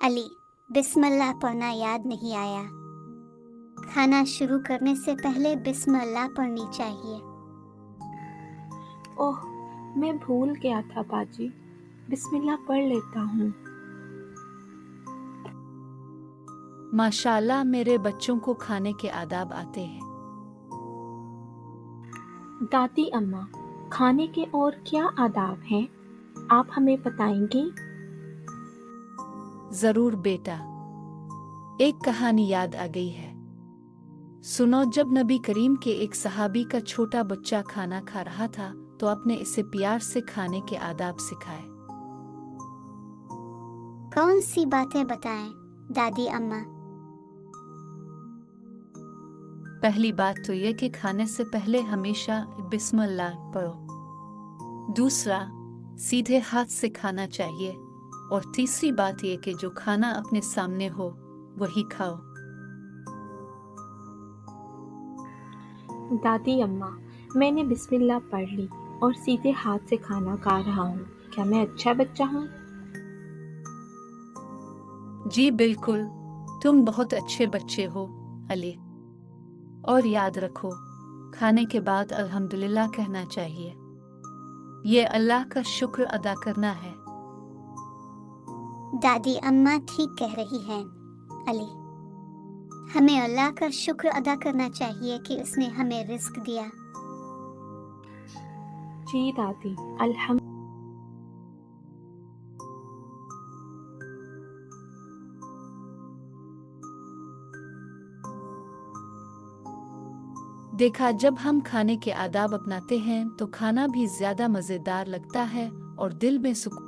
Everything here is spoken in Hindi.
अली, बिस्मिल्लाह पढ़ना याद नहीं आया। खाना शुरू करने से पहले बिस्मिल्लाह पढ़नी चाहिए। ओह, मैं भूल गया था बाजी। बिस्मिल्लाह पढ़ लेता हूँ। माशाल्लाह, मेरे बच्चों को खाने के आदाब आते हैं। दादी अम्मा, खाने के और क्या आदाब हैं? आप हमें बताएंगी? जरूर बेटा, एक कहानी याद आ गई है। सुनो, जब नबी करीम के एक सहाबी का छोटा बच्चा खाना खा रहा था तो आपने इसे प्यार से खाने के आदाब सिखाए। कौन सी बातें बताएं दादी अम्मा? पहली बात तो ये कि खाने से पहले हमेशा बिस्मिल्लाह पढ़ो। दूसरा, सीधे हाथ से खाना चाहिए। और तीसरी बात ये कि जो खाना अपने सामने हो वही खाओ। दादी अम्मा, मैंने बिस्मिल्लाह पढ़ ली और सीधे हाथ से खाना खा रहा हूँ। क्या मैं अच्छा बच्चा हूँ? जी बिल्कुल, तुम बहुत अच्छे बच्चे हो अली। और याद रखो, खाने के बाद अल्हम्दुलिल्लाह कहना चाहिए। ये अल्लाह का शुक्र अदा करना है। दादी अम्मा ठीक कह रही हैं अली। हमें अल्लाह का शुक्र अदा करना चाहिए कि उसने हमें रिस्क दिया। जी दादी, अल्हम्दुलिल्लाह। देखा, जब हम खाने के आदाब अपनाते हैं तो खाना भी ज्यादा मजेदार लगता है और दिल में सुकून